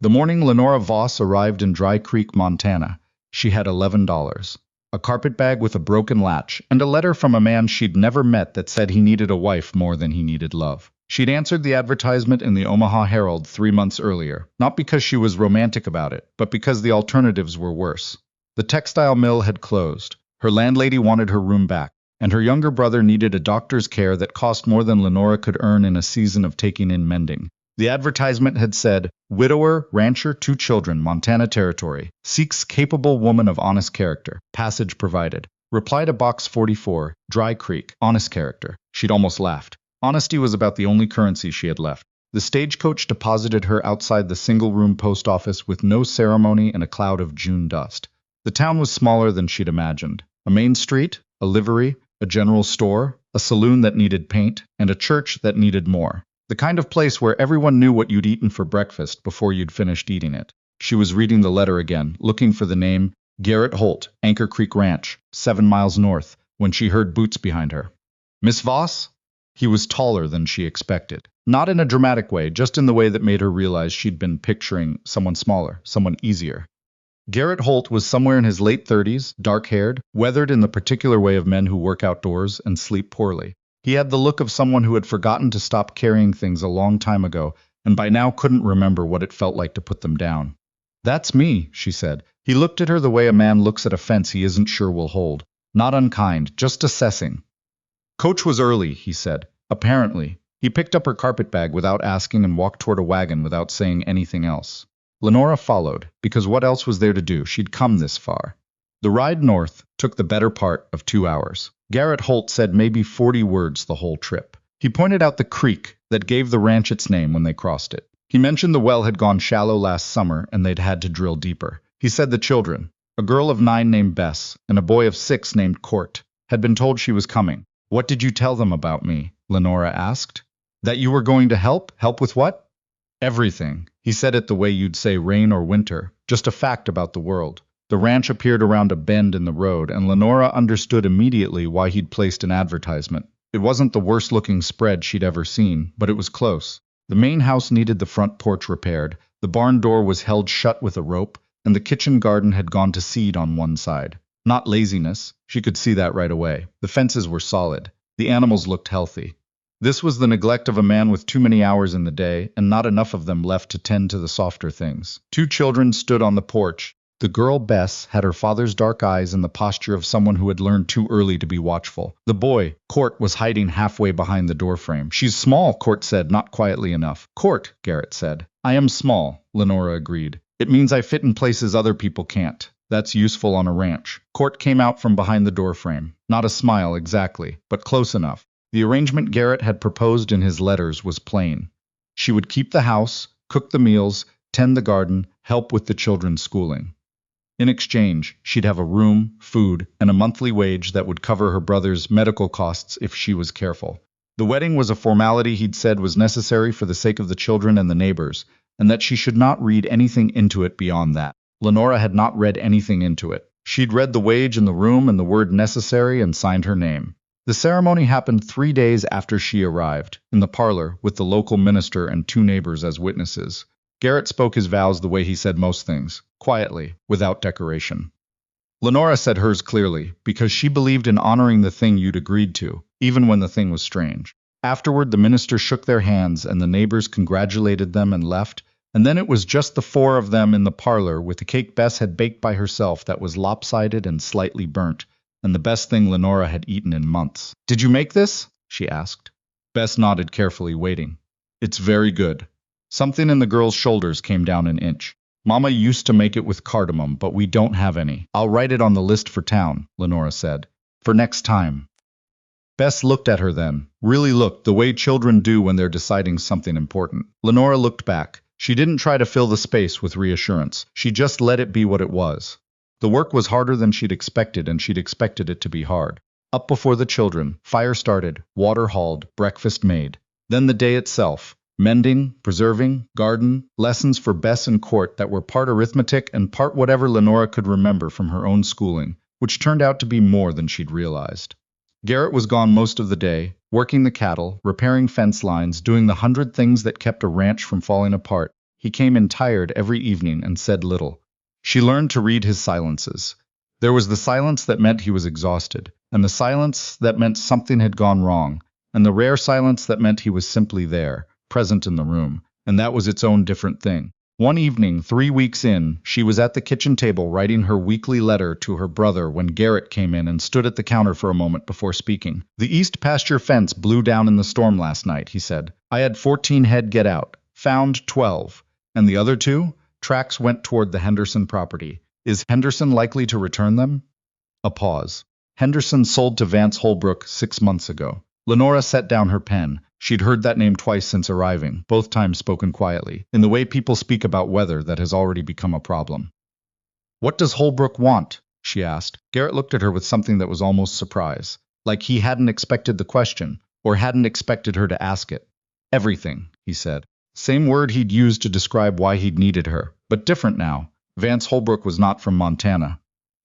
The morning Lenora Voss arrived in Dry Creek, Montana, she had $11, a carpet bag with a broken latch, and a letter from a man she'd never met that said he needed a wife more than he needed love. She'd answered the advertisement in the Omaha Herald 3 months earlier, not because she was romantic about it, but because the alternatives were worse. The textile mill had closed, her landlady wanted her room back, and her younger brother needed a doctor's care that cost more than Lenora could earn in a season of taking in mending. The advertisement had said, "Widower, rancher, 2 children, Montana Territory. Seeks capable woman of honest character. Passage provided." Reply to Box 44, Dry Creek, honest character. She'd almost laughed. Honesty was about the only currency she had left. The stagecoach deposited her outside the single-room post office with no ceremony and a cloud of June dust. The town was smaller than she'd imagined. A main street, a livery, a general store, a saloon that needed paint, and a church that needed more. The kind of place where everyone knew what you'd eaten for breakfast before you'd finished eating it. She was reading the letter again, looking for the name Garrett Holt, Anchor Creek Ranch, 7 miles north, when she heard boots behind her. "Miss Voss?" He was taller than she expected. Not in a dramatic way, just in the way that made her realize she'd been picturing someone smaller, someone easier. Garrett Holt was somewhere in his late 30s, dark-haired, weathered in the particular way of men who work outdoors and sleep poorly. He had the look of someone who had forgotten to stop carrying things a long time ago, and by now couldn't remember what it felt like to put them down. "That's me," she said. He looked at her the way a man looks at a fence he isn't sure will hold. Not unkind, just assessing. "Coach was early," he said. "Apparently." He picked up her carpet bag without asking and walked toward a wagon without saying anything else. Lenora followed, because what else was there to do? She'd come this far. The ride north took the better part of 2 hours. Garrett Holt said maybe 40 words the whole trip. He pointed out the creek that gave the ranch its name when they crossed it. He mentioned the well had gone shallow last summer and they'd had to drill deeper. He said the children, a girl of 9 named Bess and a boy of 6 named Court, had been told she was coming. "What did you tell them about me?" Lenora asked. "That you were going to help? Help with what?" "Everything." He said it the way you'd say rain or winter, just a fact about the world. The ranch appeared around a bend in the road, and Lenora understood immediately why he'd placed an advertisement. It wasn't the worst-looking spread she'd ever seen, but it was close. The main house needed the front porch repaired, the barn door was held shut with a rope, and the kitchen garden had gone to seed on one side. Not laziness, she could see that right away. The fences were solid. The animals looked healthy. This was the neglect of a man with too many hours in the day, and not enough of them left to tend to the softer things. 2 children stood on the porch. The girl, Bess, had her father's dark eyes and the posture of someone who had learned too early to be watchful. The boy, Court, was hiding halfway behind the doorframe. "She's small," Court said, not quietly enough. "Court," Garrett said. "I am small," Lenora agreed. "It means I fit in places other people can't. That's useful on a ranch." Court came out from behind the doorframe. Not a smile exactly, but close enough. The arrangement Garrett had proposed in his letters was plain. She would keep the house, cook the meals, tend the garden, help with the children's schooling. In exchange, she'd have a room, food, and a monthly wage that would cover her brother's medical costs if she was careful. The wedding was a formality he'd said was necessary for the sake of the children and the neighbors, and that she should not read anything into it beyond that. Lenora had not read anything into it. She'd read the wage in the room and the word necessary and signed her name. The ceremony happened 3 days after she arrived, in the parlor, with the local minister and 2 neighbors as witnesses. Garrett spoke his vows the way he said most things, quietly, without decoration. Lenora said hers clearly, because she believed in honoring the thing you'd agreed to, even when the thing was strange. Afterward, the minister shook their hands and the neighbors congratulated them and left, and then it was just the 4 of them in the parlor with the cake Bess had baked by herself that was lopsided and slightly burnt, and the best thing Lenora had eaten in months. "Did you make this?" she asked. Bess nodded carefully, waiting. "It's very good." Something in the girl's shoulders came down an inch. "Mama used to make it with cardamom, but we don't have any. I'll write it on the list for town," Lenora said. "For next time." Bess looked at her then, really looked, the way children do when they're deciding something important. Lenora looked back. She didn't try to fill the space with reassurance. She just let it be what it was. The work was harder than she'd expected, and she'd expected it to be hard. Up before the children, fire started, water hauled, breakfast made. Then the day itself. Mending, preserving, garden, lessons for Bess and Court that were part arithmetic and part whatever Lenora could remember from her own schooling, which turned out to be more than she'd realized. Garrett was gone most of the day, working the cattle, repairing fence lines, doing the 100 things that kept a ranch from falling apart. He came in tired every evening and said little. She learned to read his silences. There was the silence that meant he was exhausted, and the silence that meant something had gone wrong, and the rare silence that meant he was simply there, present in the room, and that was its own different thing. One evening, 3 weeks in, she was at the kitchen table writing her weekly letter to her brother when Garrett came in and stood at the counter for a moment before speaking. "The east pasture fence blew down in the storm last night," he said. "I had 14 head get out. Found 12. And the other 2? Tracks went toward the Henderson property. Is Henderson likely to return them?" A pause. "Henderson sold to Vance Holbrook 6 months ago." Lenora set down her pen. She'd heard that name twice since arriving, both times spoken quietly, in the way people speak about weather that has already become a problem. "What does Holbrook want?" she asked. Garrett looked at her with something that was almost surprise, like he hadn't expected the question, or hadn't expected her to ask it. "Everything," he said. Same word he'd used to describe why he'd needed her, but different now. Vance Holbrook was not from Montana.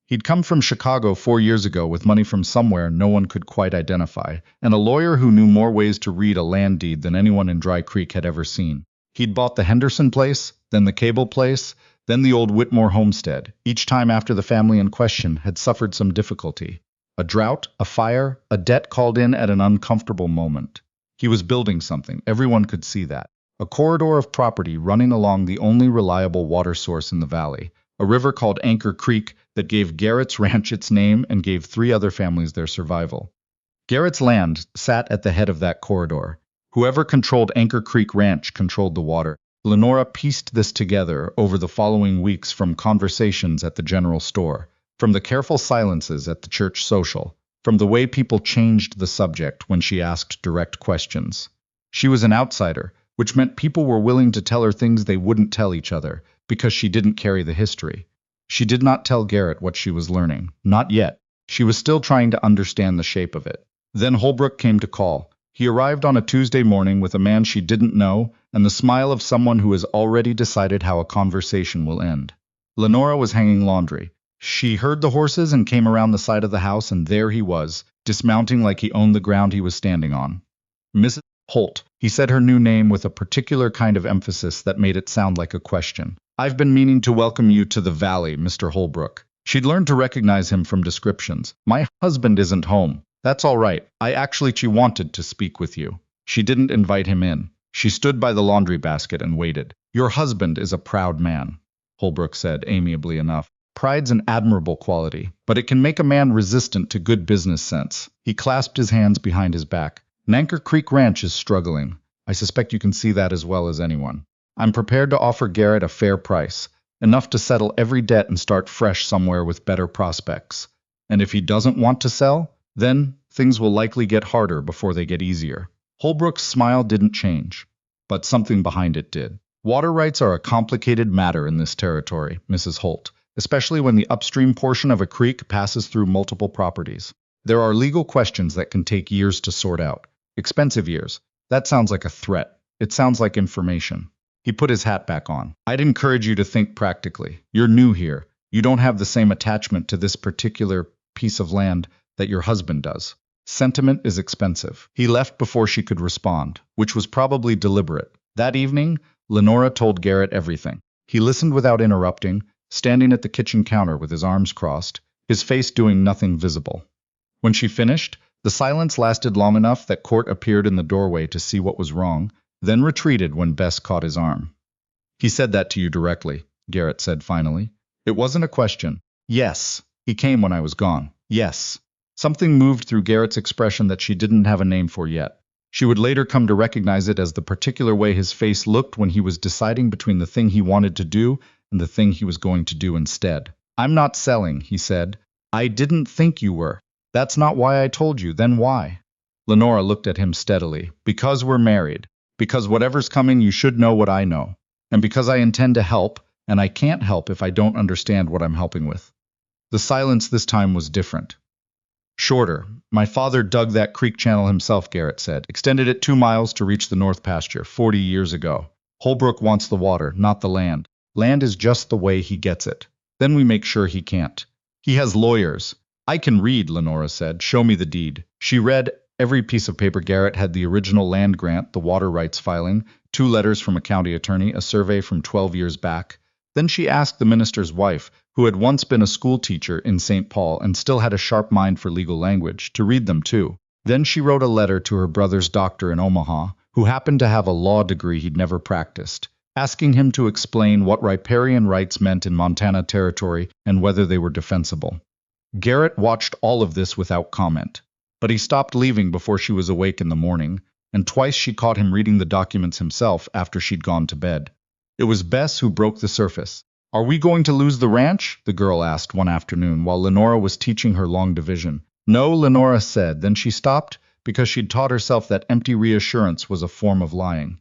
He'd come from Chicago 4 years ago with money from somewhere no one could quite identify, and a lawyer who knew more ways to read a land deed than anyone in Dry Creek had ever seen. He'd bought the Henderson place, then the Cable place, then the old Whitmore homestead, each time after the family in question had suffered some difficulty. A drought, a fire, a debt called in at an uncomfortable moment. He was building something, everyone could see that. A corridor of property running along the only reliable water source in the valley, a river called Anchor Creek that gave Garrett's ranch its name and gave 3 other families their survival. Garrett's land sat at the head of that corridor. Whoever controlled Anchor Creek Ranch controlled the water. Lenora pieced this together over the following weeks from conversations at the general store, from the careful silences at the church social, from the way people changed the subject when she asked direct questions. She was an outsider, which meant people were willing to tell her things they wouldn't tell each other, because she didn't carry the history. She did not tell Garrett what she was learning. Not yet. She was still trying to understand the shape of it. Then Holbrook came to call. He arrived on a Tuesday morning with a man she didn't know and the smile of someone who has already decided how a conversation will end. Lenora was hanging laundry. She heard the horses and came around the side of the house, and there he was, dismounting like he owned the ground he was standing on. "Mrs. Holt," he said her new name with a particular kind of emphasis that made it sound like a question. "I've been meaning to welcome you to the valley, Mr. Holbrook." She'd learned to recognize him from descriptions. "My husband isn't home." "That's all right. She wanted to speak with you." She didn't invite him in. She stood by the laundry basket and waited. "Your husband is a proud man," Holbrook said, amiably enough. "Pride's an admirable quality, but it can make a man resistant to good business sense." He clasped his hands behind his back. "Anchor Creek Ranch is struggling. I suspect you can see that as well as anyone. I'm prepared to offer Garrett a fair price, enough to settle every debt and start fresh somewhere with better prospects. And if he doesn't want to sell, then things will likely get harder before they get easier." Holbrook's smile didn't change, but something behind it did. "Water rights are a complicated matter in this territory, Mrs. Holt, especially when the upstream portion of a creek passes through multiple properties. There are legal questions that can take years to sort out. Expensive years. That sounds like a threat. It sounds like information." He put his hat back on. "I'd encourage you to think practically. You're new here. You don't have the same attachment to this particular piece of land that your husband does. Sentiment is expensive." He left before she could respond, which was probably deliberate. That evening, Lenora told Garrett everything. He listened without interrupting, standing at the kitchen counter with his arms crossed, his face doing nothing visible. When she finished, the silence lasted long enough that Court appeared in the doorway to see what was wrong, then retreated when Bess caught his arm. "He said that to you directly," Garrett said finally. "It wasn't a question." "Yes. He came when I was gone." "Yes." Something moved through Garrett's expression that she didn't have a name for yet. She would later come to recognize it as the particular way his face looked when he was deciding between the thing he wanted to do and the thing he was going to do instead. "I'm not selling," he said. "I didn't think you were. That's not why I told you. Then why?" Lenora looked at him steadily. "Because we're married. Because whatever's coming, you should know what I know. And because I intend to help, and I can't help if I don't understand what I'm helping with." The silence this time was different. "Shorter. My father dug that creek channel himself," Garrett said. "Extended it 2 miles to reach the north pasture 40 years ago. Holbrook wants the water, not the land. Land is just the way he gets it. Then we make sure he can't. He has lawyers." "I can read," Lenora said. "Show me the deed." She read every piece of paper. Garrett had the original land grant, the water rights filing, 2 letters from a county attorney, a survey from 12 years back. Then she asked the minister's wife, who had once been a school teacher in St. Paul and still had a sharp mind for legal language, to read them too. Then she wrote a letter to her brother's doctor in Omaha, who happened to have a law degree he'd never practiced, asking him to explain what riparian rights meant in Montana territory and whether they were defensible. Garrett watched all of this without comment, but he stopped leaving before she was awake in the morning, and twice she caught him reading the documents himself after she'd gone to bed. It was Bess who broke the surface. "Are we going to lose the ranch?" the girl asked one afternoon while Lenora was teaching her long division. "No," Lenora said, then she stopped because she'd taught herself that empty reassurance was a form of lying.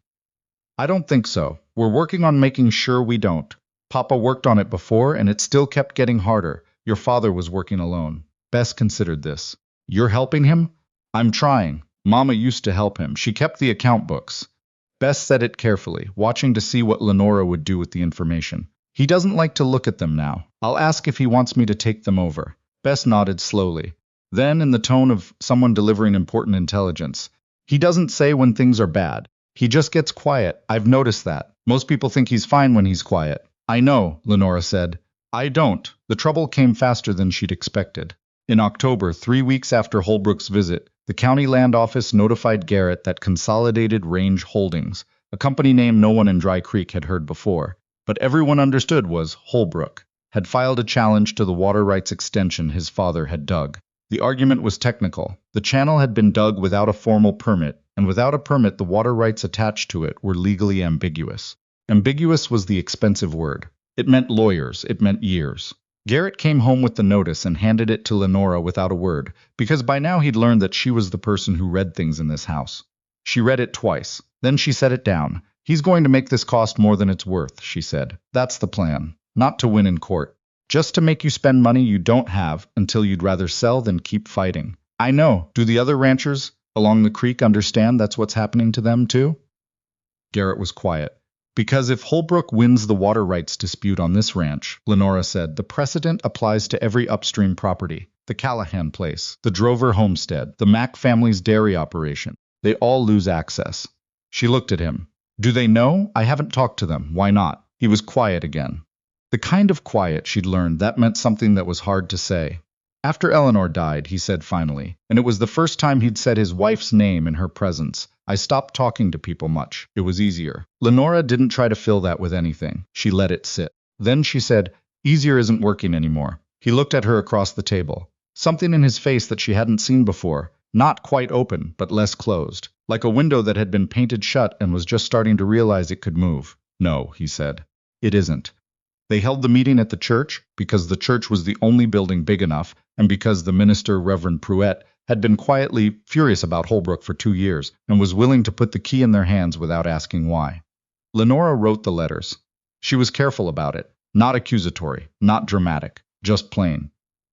"I don't think so. We're working on making sure we don't. Papa worked on it before, and it still kept getting harder. Your father was working alone." Bess considered this. "You're helping him?" "I'm trying. Mama used to help him. She kept the account books." Bess said it carefully, watching to see what Lenora would do with the information. "He doesn't like to look at them now. I'll ask if he wants me to take them over." Bess nodded slowly. Then, in the tone of someone delivering important intelligence, "He doesn't say when things are bad. He just gets quiet. I've noticed that. Most people think he's fine when he's quiet." "I know," Lenora said. "I don't." The trouble came faster than she'd expected. In October, 3 weeks after Holbrook's visit, the county land office notified Garrett that Consolidated Range Holdings, a company name no one in Dry Creek had heard before, but everyone understood was Holbrook, had filed a challenge to the water rights extension his father had dug. The argument was technical. The channel had been dug without a formal permit, and without a permit the water rights attached to it were legally ambiguous. Ambiguous was the expensive word. It meant lawyers. It meant years. Garrett came home with the notice and handed it to Lenora without a word, because by now he'd learned that she was the person who read things in this house. She read it twice. Then she set it down. "He's going to make this cost more than it's worth," she said. "That's the plan. Not to win in court. Just to make you spend money you don't have until you'd rather sell than keep fighting." "I know. Do the other ranchers along the creek understand that's what's happening to them too?" Garrett was quiet. "Because if Holbrook wins the water rights dispute on this ranch," Lenora said, "the precedent applies to every upstream property. The Callahan place, the Drover homestead, the Mack family's dairy operation. They all lose access." She looked at him. "Do they know? I haven't talked to them. Why not?" He was quiet again. The kind of quiet she'd learned that meant something that was hard to say. "After Eleanor died," he said finally, and it was the first time he'd said his wife's name in her presence, "I stopped talking to people much. It was easier." Lenora didn't try to fill that with anything. She let it sit. Then she said, "Easier isn't working anymore." He looked at her across the table. Something in his face that she hadn't seen before, not quite open, but less closed, like a window that had been painted shut and was just starting to realize it could move. "No," he said. "It isn't." They held the meeting at the church because the church was the only building big enough, and because the minister, Reverend Pruitt, had been quietly furious about Holbrook for 2 years and was willing to put the key in their hands without asking why. Lenora wrote the letters. She was careful about it, not accusatory, not dramatic, just plain.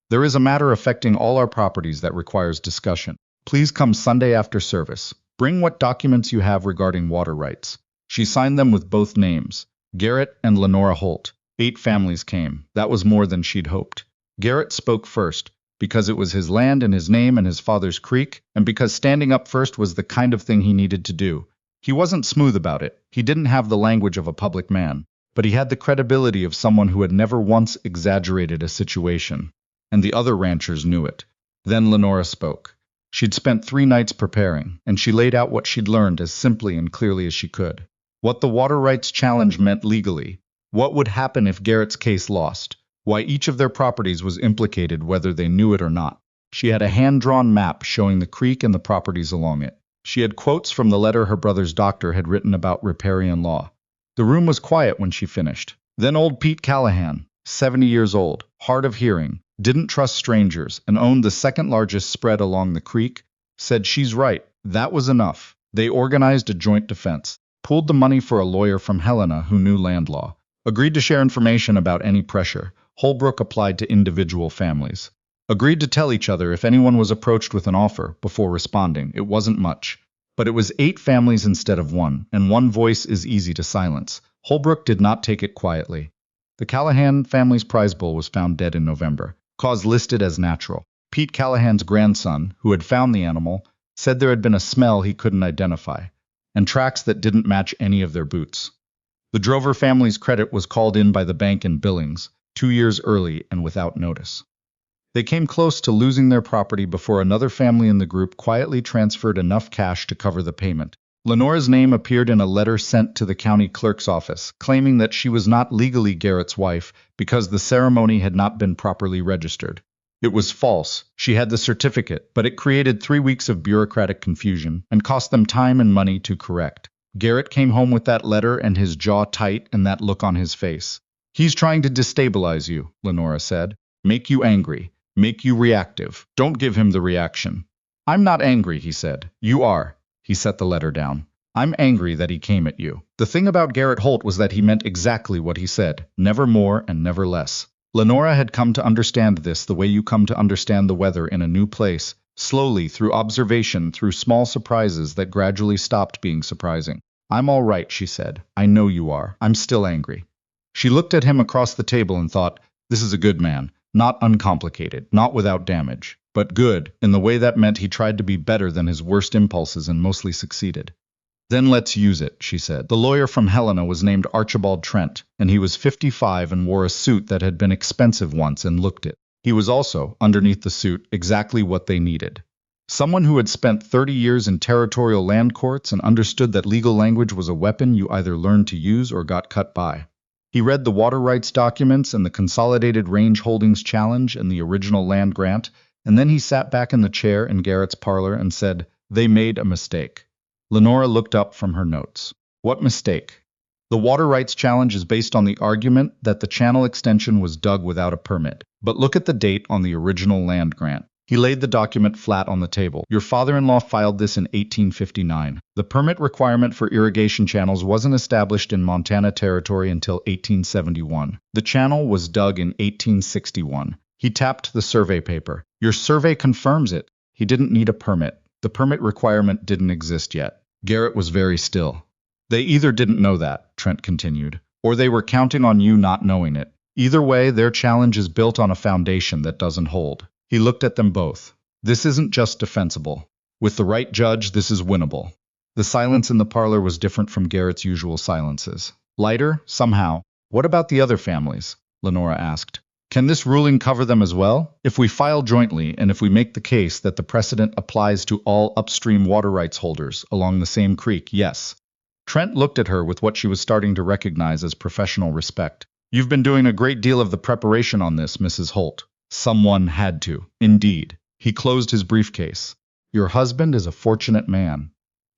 "There is a matter affecting all our properties that requires discussion. Please come Sunday after service. Bring what documents you have regarding water rights." She signed them with both names, Garrett and Lenora Holt. 8 families came. That was more than she'd hoped. Garrett spoke first, because it was his land and his name and his father's creek, and because standing up first was the kind of thing he needed to do. He wasn't smooth about it. He didn't have the language of a public man, but he had the credibility of someone who had never once exaggerated a situation. And the other ranchers knew it. Then Lenora spoke. She'd spent 3 nights preparing, and she laid out what she'd learned as simply and clearly as she could. What the water rights challenge meant legally. What would happen if Garrett's case lost? Why each of their properties was implicated whether they knew it or not. She had a hand-drawn map showing the creek and the properties along it. She had quotes from the letter her brother's doctor had written about riparian law. The room was quiet when she finished. Then old Pete Callahan, 70 years old, hard of hearing, didn't trust strangers, and owned the second largest spread along the creek, said she's right, that was enough. They organized a joint defense, pooled the money for a lawyer from Helena who knew land law, agreed to share information about any pressure. Holbrook applied to individual families. Agreed to tell each other if anyone was approached with an offer before responding. It wasn't much. But it was 8 families instead of 1, and one voice is easy to silence. Holbrook did not take it quietly. The Callahan family's prize bull was found dead in November, cause listed as natural. Pete Callahan's grandson, who had found the animal, said there had been a smell he couldn't identify. and tracks that didn't match any of their boots. The Drover family's credit was called in by the bank in Billings, 2 years early and without notice. They came close to losing their property before another family in the group quietly transferred enough cash to cover the payment. Lenora's name appeared in a letter sent to the county clerk's office, claiming that she was not legally Garrett's wife because the ceremony had not been properly registered. It was false. She had the certificate, but it created 3 weeks of bureaucratic confusion and cost them time and money to correct. Garrett came home with that letter and his jaw tight and that look on his face. "He's trying to destabilize you," Lenora said. "Make you angry. Make you reactive. Don't give him the reaction." "I'm not angry," he said. "You are." He set the letter down. "I'm angry that he came at you." The thing about Garrett Holt was that he meant exactly what he said, never more and never less. Lenora had come to understand this the way you come to understand the weather in a new place, slowly, through observation, through small surprises that gradually stopped being surprising. "I'm all right," she said. "I know you are. I'm still angry." She looked at him across the table and thought, this is a good man, not uncomplicated, not without damage, but good, in the way that meant he tried to be better than his worst impulses and mostly succeeded. "Then let's use it," she said. The lawyer from Helena was named Archibald Trent, and he was 55 and wore a suit that had been expensive once and looked it. He was also, underneath the suit, exactly what they needed. Someone who had spent 30 years in territorial land courts and understood that legal language was a weapon you either learned to use or got cut by. He read the water rights documents and the Consolidated Range Holdings Challenge and the original land grant, and then he sat back in the chair in Garrett's parlor and said, "They made a mistake." Lenora looked up from her notes. "What mistake?" "The water rights challenge is based on the argument that the channel extension was dug without a permit. But look at the date on the original land grant." He laid the document flat on the table. "Your father-in-law filed this in 1859. The permit requirement for irrigation channels wasn't established in Montana Territory until 1871. The channel was dug in 1861. He tapped the survey paper. Your survey confirms it. He didn't need a permit. The permit requirement didn't exist yet." Garrett was very still. "They either didn't know that," Trent continued, "or they were counting on you not knowing it. Either way, their challenge is built on a foundation that doesn't hold." He looked at them both. "This isn't just defensible. With the right judge, this is winnable." The silence in the parlor was different from Garrett's usual silences. Lighter, somehow. "What about the other families?" Lenora asked. "Can this ruling cover them as well? If we file jointly, and if we make the case that the precedent applies to all upstream water rights holders along the same creek, yes." Trent looked at her with what she was starting to recognize as professional respect. "You've been doing a great deal of the preparation on this, Mrs. Holt." "Someone had to." "Indeed." He closed his briefcase. "Your husband is a fortunate man."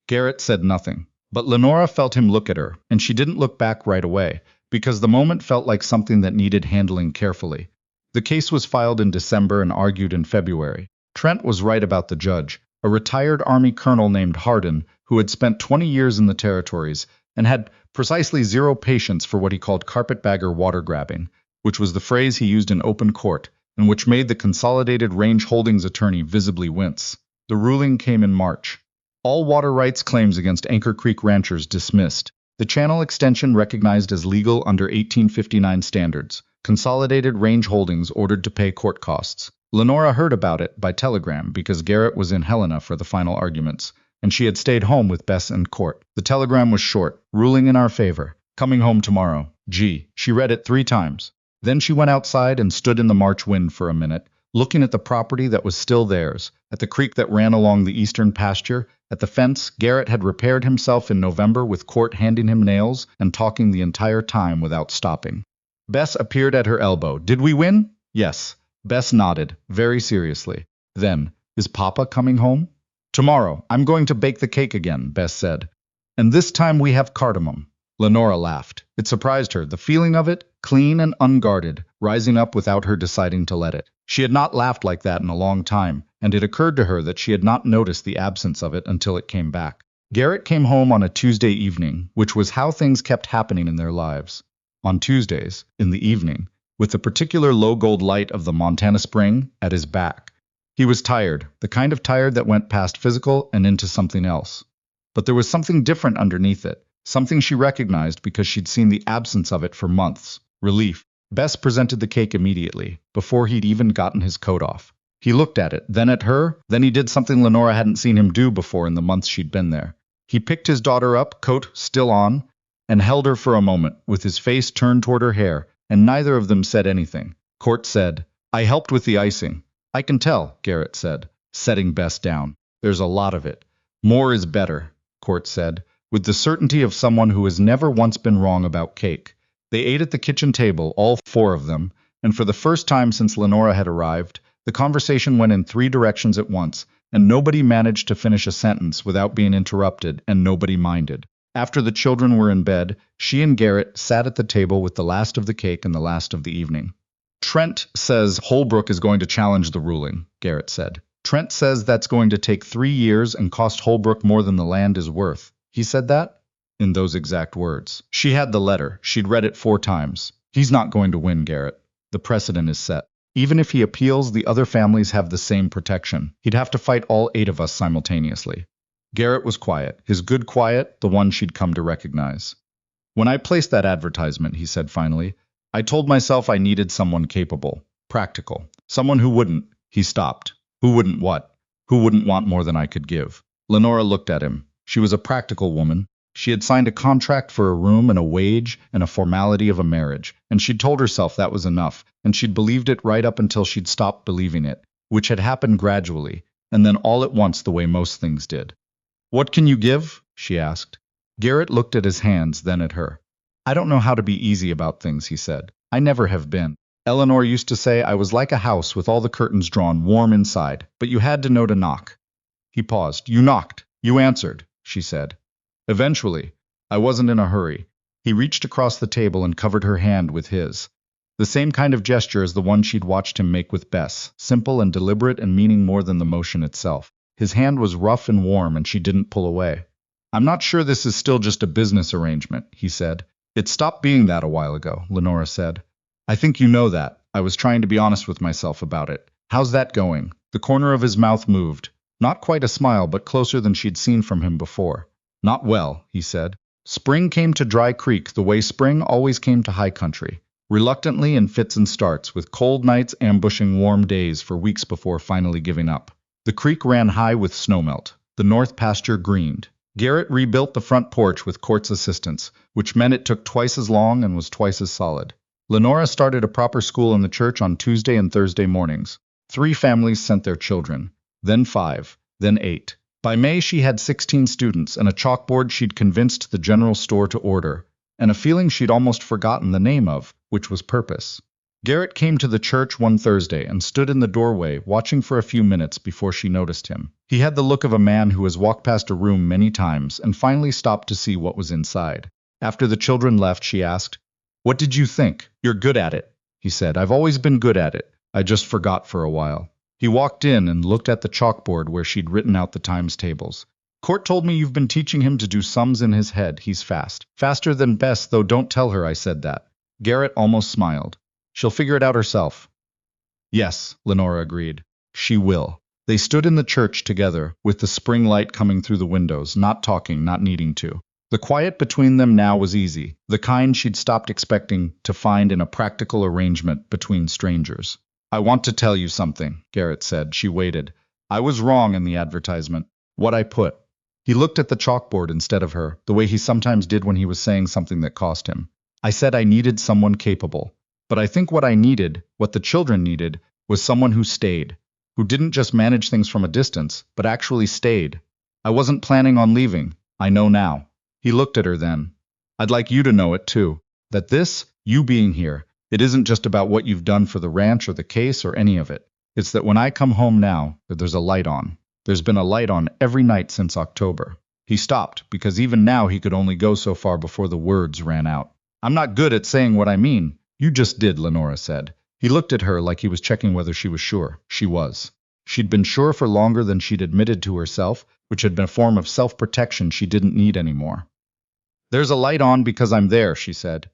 Garrett said nothing, but Lenora felt him look at her, and she didn't look back right away, because the moment felt like something that needed handling carefully. The case was filed in December and argued in February. Trent was right about the judge, a retired Army colonel named Hardin, who had spent 20 years in the territories and had precisely zero patience for what he called carpetbagger water grabbing, which was the phrase he used in open court, and which made the Consolidated Range Holdings attorney visibly wince. The ruling came in March. All water rights claims against Anchor Creek ranchers dismissed. The channel extension recognized as legal under 1859 standards. Consolidated Range Holdings ordered to pay court costs. Lenora heard about it by telegram because Garrett was in Helena for the final arguments, and she had stayed home with Bess and Court. The telegram was short, ruling in our favor. Coming home tomorrow. Gee, she read it 3 times. Then she went outside and stood in the March wind for a minute, looking at the property that was still theirs, at the creek that ran along the eastern pasture, at the fence Garrett had repaired himself in November with Court handing him nails and talking the entire time without stopping. Bess appeared at her elbow. "Did we win?" "Yes." Bess nodded, very seriously. Then, "Is Papa coming home?" "Tomorrow. I'm going to bake the cake again," Bess said. "And this time we have cardamom." Lenora laughed. It surprised her, the feeling of it, clean and unguarded, rising up without her deciding to let it. She had not laughed like that in a long time, and it occurred to her that she had not noticed the absence of it until it came back. Garrett came home on a Tuesday evening, which was how things kept happening in their lives. On Tuesdays, in the evening, with the particular low gold light of the Montana spring at his back. He was tired, the kind of tired that went past physical and into something else. But there was something different underneath it. Something she recognized because she'd seen the absence of it for months. Relief. Bess presented the cake immediately, before he'd even gotten his coat off. He looked at it, then at her, then he did something Lenora hadn't seen him do before in the months she'd been there. He picked his daughter up, coat still on, and held her for a moment, with his face turned toward her hair, and neither of them said anything. Court said, "I helped with the icing." "I can tell," Garrett said, setting Bess down. "There's a lot of it." "More is better," Court said, with the certainty of someone who has never once been wrong about cake. They ate at the kitchen table, all four of them, and for the first time since Lenora had arrived, the conversation went in three directions at once, and nobody managed to finish a sentence without being interrupted, and nobody minded. After the children were in bed, she and Garrett sat at the table with the last of the cake and the last of the evening. "Trent says Holbrook is going to challenge the ruling," Garrett said. "Trent says that's going to take 3 years and cost Holbrook more than the land is worth." "He said that?" "In those exact words. She had the letter. She'd read it 4 times. He's not going to win, Garrett. The precedent is set. Even if he appeals, the other families have the same protection. He'd have to fight all 8 of us simultaneously." Garrett was quiet, his good quiet, the one she'd come to recognize. "When I placed that advertisement," he said finally, "I told myself I needed someone capable, practical, someone who wouldn't—" He stopped. "Who wouldn't what?" "Who wouldn't want more than I could give." Lenora looked at him. She was a practical woman. She had signed a contract for a room and a wage and a formality of a marriage, and she'd told herself that was enough, and she'd believed it right up until she'd stopped believing it, which had happened gradually, and then all at once the way most things did. "What can you give?" she asked. Garrett looked at his hands, then at her. "I don't know how to be easy about things," he said. "I never have been. Eleanor used to say I was like a house with all the curtains drawn, warm inside, but you had to know to knock." He paused. "You knocked. You answered," she said. "Eventually. I wasn't in a hurry." He reached across the table and covered her hand with his. The same kind of gesture as the one she'd watched him make with Bess, simple and deliberate and meaning more than the motion itself. His hand was rough and warm, and she didn't pull away. "I'm not sure this is still just a business arrangement," he said. "It stopped being that a while ago," Lenora said. "I think you know that. I was trying to be honest with myself about it. How's that going?" The corner of his mouth moved. Not quite a smile, but closer than she'd seen from him before. "Not well," he said. "Spring came to Dry Creek the way spring always came to high country. Reluctantly, in fits and starts, with cold nights ambushing warm days for weeks before finally giving up. The creek ran high with snowmelt. The north pasture greened. Garrett rebuilt the front porch with Court's assistance, which meant it took twice as long and was twice as solid. Lenora started a proper school in the church on Tuesday and Thursday mornings. 3 families sent their children, then 5, then 8. By May she had 16 students and a chalkboard she'd convinced the general store to order, and a feeling she'd almost forgotten the name of, which was purpose. Garrett came to the church one Thursday and stood in the doorway, watching for a few minutes before she noticed him. He had the look of a man who has walked past a room many times and finally stopped to see what was inside. After the children left, she asked, "What did you think?" "You're good at it," he said. "I've always been good at it. I just forgot for a while." He walked in and looked at the chalkboard where she'd written out the times tables. "Court told me you've been teaching him to do sums in his head. He's fast. Faster than Bess, though don't tell her I said that." Garrett almost smiled. "She'll figure it out herself." "Yes," Lenora agreed. "She will." They stood in the church together, with the spring light coming through the windows, not talking, not needing to. The quiet between them now was easy, the kind she'd stopped expecting to find in a practical arrangement between strangers. "I want to tell you something," Garrett said. She waited. "I was wrong in the advertisement. What I put." He looked at the chalkboard instead of her, the way he sometimes did when he was saying something that cost him. "I said I needed someone capable. But I think what I needed, what the children needed, was someone who stayed, who didn't just manage things from a distance, but actually stayed. I wasn't planning on leaving. I know now." He looked at her then. "I'd like you to know it too, that this, you being here, it isn't just about what you've done for the ranch or the case or any of it. It's that when I come home now, that there's a light on. There's been a light on every night since October." He stopped, because even now he could only go so far before the words ran out. "I'm not good at saying what I mean." "You just did," Lenora said. He looked at her like he was checking whether she was sure. She was. She'd been sure for longer than she'd admitted to herself, which had been a form of self-protection she didn't need anymore. "There's a light on because I'm there," she said.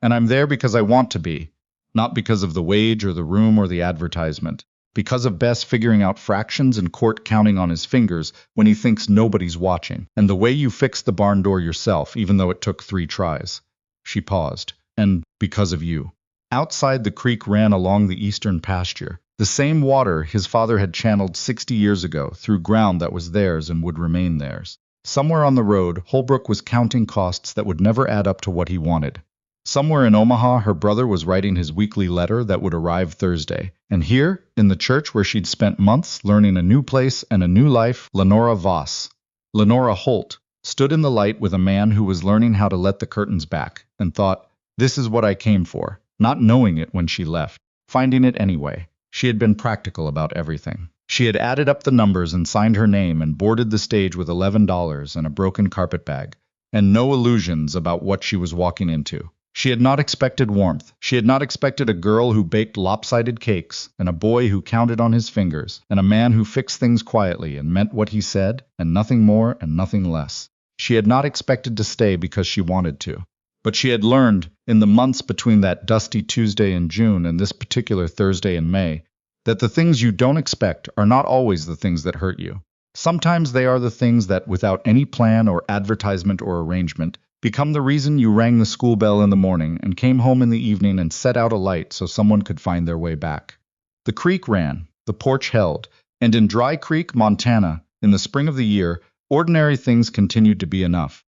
"And I'm there because I want to be. Not because of the wage or the room or the advertisement. Because of Bess figuring out fractions and Court counting on his fingers when he thinks nobody's watching. And the way you fixed the barn door yourself, even though it took 3 tries. She paused. "And because of you." Outside, the creek ran along the eastern pasture. The same water his father had channeled 60 years ago through ground that was theirs and would remain theirs. Somewhere on the road, Holbrook was counting costs that would never add up to what he wanted. Somewhere in Omaha, her brother was writing his weekly letter that would arrive Thursday. And here, in the church where she'd spent months learning a new place and a new life, Lenora Voss, Lenora Holt, stood in the light with a man who was learning how to let the curtains back, and thought, "This is what I came for," not knowing it when she left, finding it anyway. She had been practical about everything. She had added up the numbers and signed her name and boarded the stage with $11 and a broken carpet bag, and no illusions about what she was walking into. She had not expected warmth. She had not expected a girl who baked lopsided cakes, and a boy who counted on his fingers, and a man who fixed things quietly and meant what he said, and nothing more and nothing less. She had not expected to stay because she wanted to. But she had learned, in the months between that dusty Tuesday in June and this particular Thursday in May, that the things you don't expect are not always the things that hurt you. Sometimes they are the things that, without any plan or advertisement or arrangement, become the reason you rang the school bell in the morning and came home in the evening and set out a light so someone could find their way back. The creek ran, the porch held, and in Dry Creek, Montana, in the spring of the year, ordinary things continued to be enough.